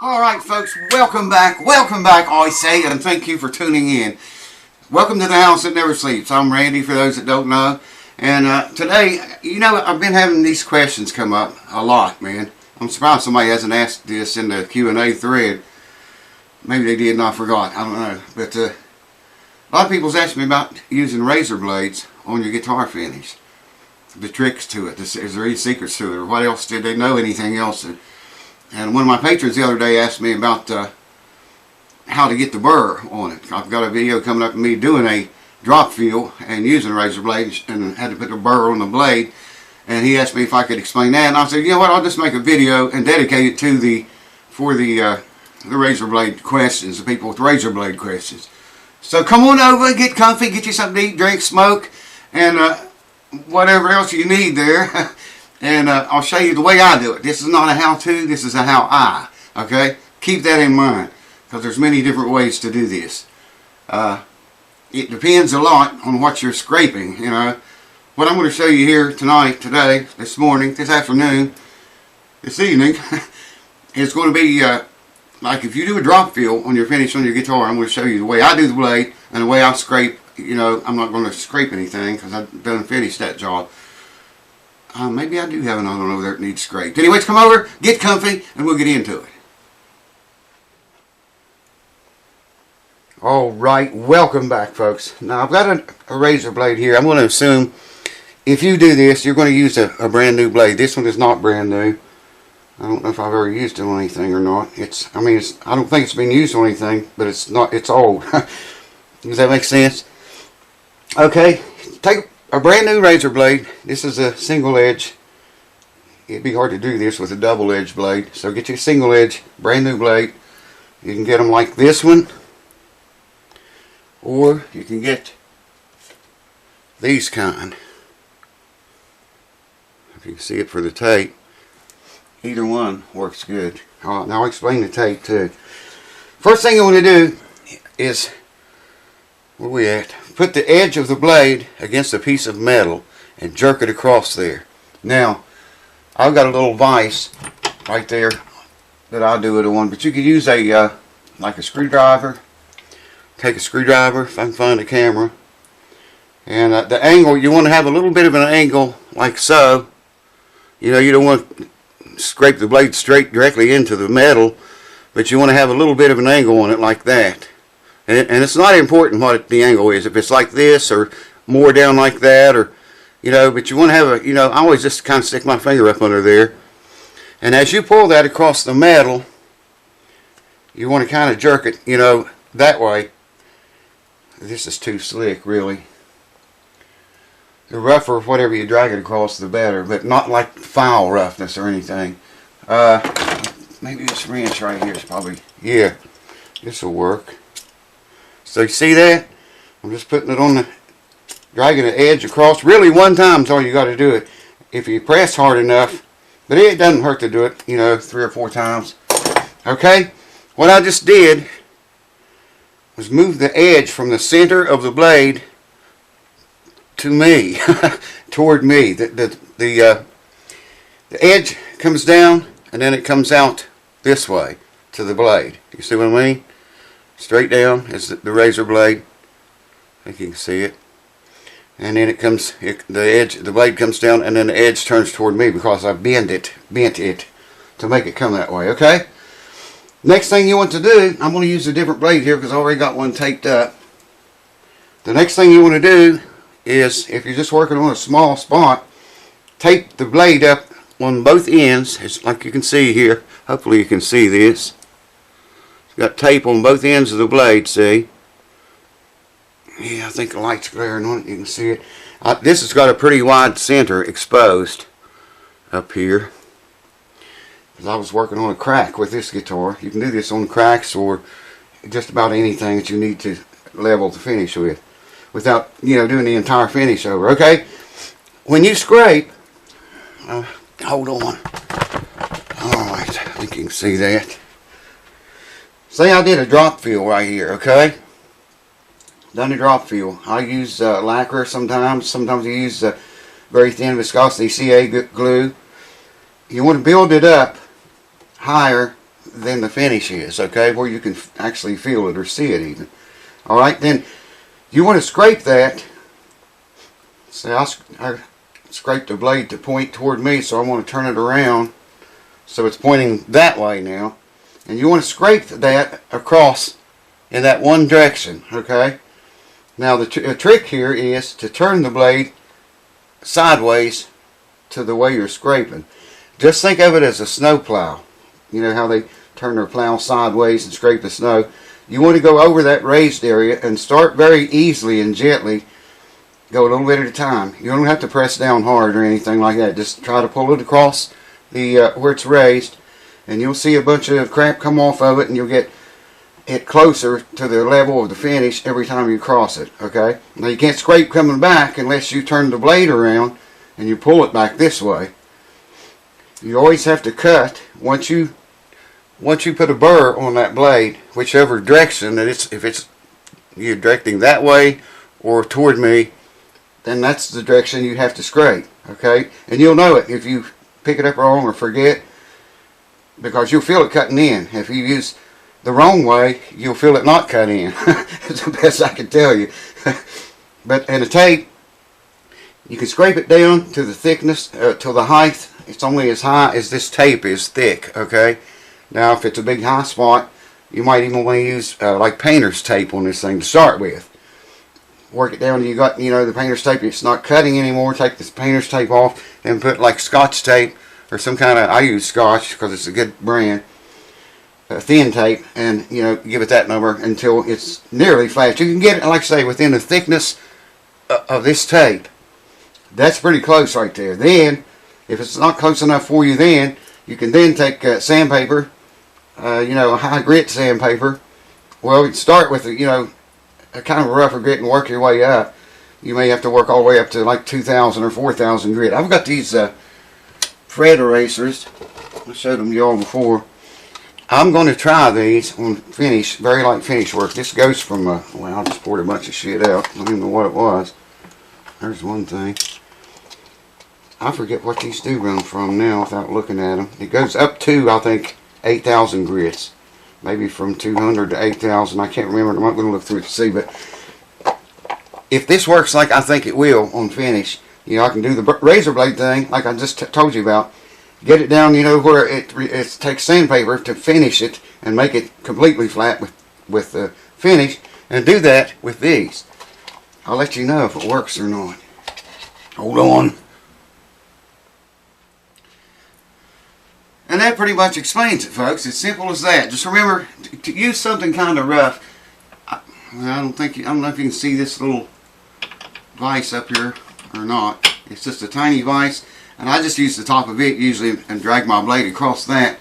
Alright folks, welcome back, I say, and thank you for tuning in. Welcome to the house that never sleeps. I'm Randy, for those that don't know. And today, you know, I've been having these questions come up a lot, man. I'm surprised somebody hasn't asked this in the Q&A thread. Maybe they did and I forgot, I don't know. But a lot of people's asked me about using razor blades on your guitar finish. The tricks to it, is there any secrets to it, or what else, did they know anything else? And one of my patrons the other day asked me about how to get the burr on it. I've got a video coming up of me doing a drop fill and using a razor blade, and had to put the burr on the blade. And he asked me if I could explain that, and I said, you know what, I'll just make a video and dedicate it to the razor blade questions, the people with razor blade questions. So come on over, get comfy, get you something to eat, drink, smoke, and whatever else you need there. And I'll show you the way I do it. This is not a how-to, this is a how-I. Okay? Keep that in mind, because there's many different ways to do this. It depends a lot on what you're scraping, you know. What I'm going to show you here tonight, today, this morning, this afternoon, this evening, is going to be like if you do a drop fill on your finish on your guitar. I'm going to show you the way I do the blade and the way I scrape. You know, I'm not going to scrape anything because I've done finished that job. Maybe I do have an iron over there that needs scraped. Anyways, come over, get comfy, and we'll get into it. Alright, welcome back, folks. Now, I've got a razor blade here. I'm going to assume if you do this, you're going to use a brand new blade. This one is not brand new. I don't know if I've ever used it on anything or not. I don't think it's been used on anything, but it's old. Does that make sense? Okay, take a brand new razor blade. This is a single edge. It'd be hard to do this with a double edge blade. So get you a single edge, brand new blade. You can get them like this one, or you can get these kind. If you can see it for the tape, either one works good. Now I'll explain the tape too. First thing you want to do is, where we at? Put the edge of the blade against a piece of metal and jerk it across there. Now, I've got a little vise right there that I do it on, but you could use a like a screwdriver. Take a screwdriver, if I can find a camera, and the angle, you want to have a little bit of an angle like so. You know, you don't want to scrape the blade straight directly into the metal, but you want to have a little bit of an angle on it like that. And it's not important what the angle is, if it's like this or more down like that, or, you know, but you want to have you know, I always just kind of stick my finger up under there. And as you pull that across the metal, you want to kind of jerk it, you know, that way. This is too slick, really. The rougher, whatever you drag it across, the better, but not like foul roughness or anything. Maybe this wrench right here is probably, yeah, this will work. So you see that? I'm just putting it on dragging the edge across. Really, one time is all you got to do it. If you press hard enough, but it doesn't hurt to do it, you know, 3 or 4 times. Okay? What I just did was move the edge from the center of the blade to me, toward me. The edge comes down, and then it comes out this way to the blade. You see what I mean? Straight down is the razor blade. I think you can see it. And then it comes, the blade comes down, and then the edge turns toward me because I bent it to make it come that way. Okay? Next thing you want to do, I'm going to use a different blade here because I already got one taped up. The next thing you want to do is, if you're just working on a small spot, tape the blade up on both ends. It's like you can see here. Hopefully you can see this. Got tape on both ends of the blade, see? Yeah, I think the light's glaring on it. You can see it. This has got a pretty wide center exposed up here. Because I was working on a crack with this guitar. You can do this on cracks or just about anything that you need to level the finish with, without, you know, doing the entire finish over. Okay? When you scrape, hold on. Alright, I think you can see that. Say I did a drop fill right here, okay? Done a drop fill. I use lacquer sometimes. Sometimes I use very thin viscosity CA glue. You want to build it up higher than the finish is, okay, where you can actually feel it or see it even. Alright, then you want to scrape that. See, I scraped the blade to point toward me, so I want to turn it around so it's pointing that way now. And you want to scrape that across in that one direction, okay? Now the trick here is to turn the blade sideways to the way you're scraping. Just think of it as a snow plow. You know how they turn their plow sideways and scrape the snow? You want to go over that raised area and start very easily and gently. Go a little bit at a time. You don't have to press down hard or anything like that. Just try to pull it across the where it's raised, and you'll see a bunch of crap come off of it, and you'll get it closer to the level of the finish every time you cross it. Okay? Now you can't scrape coming back unless you turn the blade around and you pull it back this way. You always have to cut once you put a burr on that blade, whichever direction that it's, if it's you're directing that way or toward me, then that's the direction you have to scrape. Okay? And you'll know it if you pick it up wrong or forget, because you'll feel it cutting in. If you use the wrong way, you'll feel it not cut in. That's the best I can tell you. But in a tape, you can scrape it down to the thickness, to the height. It's only as high as this tape is thick, okay? Now, if it's a big high spot, you might even want to use like painter's tape on this thing to start with. Work it down. You got, you know, the painter's tape. It's not cutting anymore. Take this painter's tape off and put like Scotch tape or some kind of. I use Scotch because it's a good brand. Thin tape, and you know, give it that number until it's nearly flat. You can get it, like I say, within the thickness of this tape. That's pretty close right there. Then, if it's not close enough for you, then you can then take sandpaper. You know, a high grit sandpaper. Well, you start with a kind of a rougher grit and work your way up. You may have to work all the way up to like 2,000 or 4,000 grit. I've got these Fred erasers. I showed them to y'all before. I'm going to try these on finish, very light finish work. This goes from, well, I just poured a bunch of shit out. I don't even know what it was. There's one thing. I forget what these do run from now without looking at them. It goes up to, I think, 8,000 grits. Maybe from 200 to 8,000. I can't remember. I'm not going to look through it to see. But if this works like I think it will on finish, you know, I can do the razor blade thing like I just told you about. Get it down, you know, where it takes sandpaper to finish it and make it completely flat with the finish, and do that with these. I'll let you know if it works or not. Hold on. And that pretty much explains it, folks. It's simple as that. Just remember to use something kind of rough. I don't know if you can see this little vise up here or not. It's just a tiny vise. And I just use the top of it usually and drag my blade across that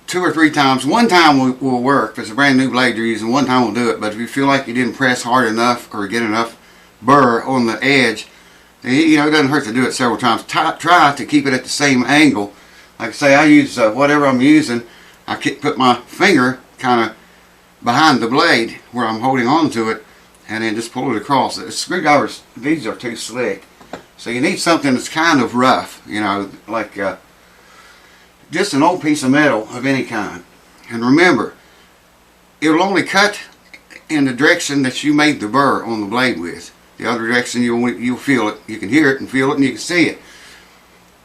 2 or 3 times. One time will work. If it's a brand new blade you're using, one time will do it. But if you feel like you didn't press hard enough or get enough burr on the edge, you know, it doesn't hurt to do it several times. Try to keep it at the same angle. Like I say, I use whatever I'm using. I put my finger kind of behind the blade where I'm holding on to it, and then just pull it across. The screwdrivers, these are too slick. So you need something that's kind of rough, you know, like just an old piece of metal of any kind. And remember, it'll only cut in the direction that you made the burr on the blade with. The other direction, you'll feel it. You can hear it and feel it and you can see it.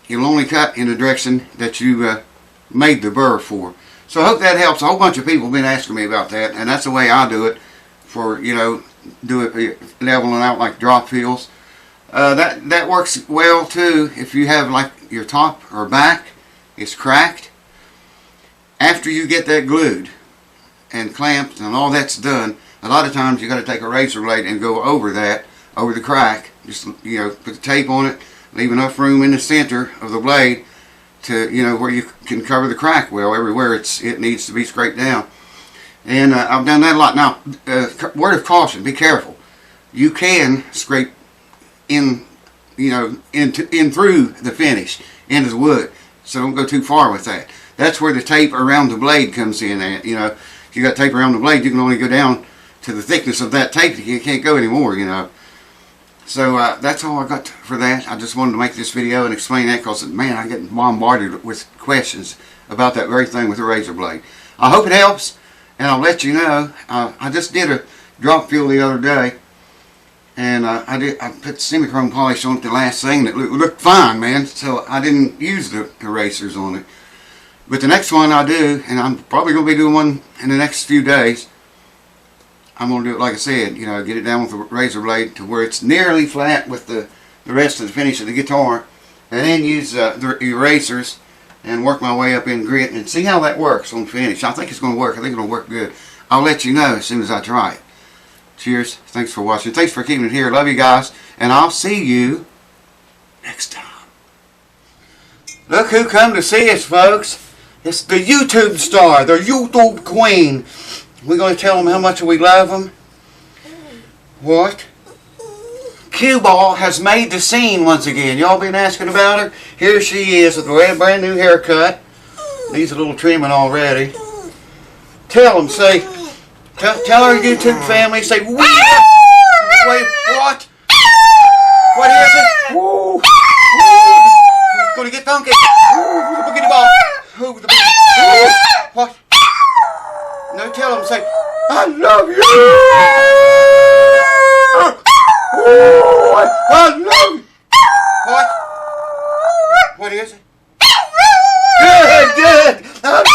It'll only cut in the direction that you made the burr for. So I hope that helps. A whole bunch of people have been asking me about that, and that's the way I do it for, you know, do it leveling out like drop fills. That works well too if you have like your top or back is cracked. After you get that glued and clamped and all that's done, a lot of times you got to take a razor blade and go over that, over the crack. Just, you know, put the tape on it, leave enough room in the center of the blade to, you know, where you can cover the crack well everywhere it needs to be scraped down. And I've done that a lot. Now, word of caution: be careful. You can scrape in, you know, in through the finish into the wood, so don't go too far with that. That's where the tape around the blade comes in at. You know, if you got tape around the blade, you can only go down to the thickness of that tape. You can't go anymore, you know. So that's all I got for that. I just wanted to make this video and explain that because, man, I get bombarded with questions about that very thing with the razor blade. I hope it helps, and I'll let you know. I just did a drop fill the other day, and I put semichrome polish on it the last thing that looked fine, man. So I didn't use the erasers on it. But the next one I do, and I'm probably going to be doing one in the next few days, I'm going to do it like I said, you know, get it down with the razor blade to where it's nearly flat with the rest of the finish of the guitar, and then use the erasers and work my way up in grit and see how that works on finish. I think it's going to work. I think it'll work good. I'll let you know as soon as I try it. Cheers. Thanks for watching. Thanks for keeping it here. Love you guys, and I'll see you next time. Look who come to see us, folks. It's the YouTube star, the YouTube queen. We're going to tell them how much we love them. What? Cue Ball has made the scene once again. Y'all been asking about her? Here she is with a brand new haircut. Needs a little trimming already. Tell them, say, tell our YouTube family, say, wait, what? What is it? Woo! Who's going to get donkey? Who's the boogity ball? Who's the boogity? What? Now tell them, say, I love you! I love you! What? What is it? Good, good! I'm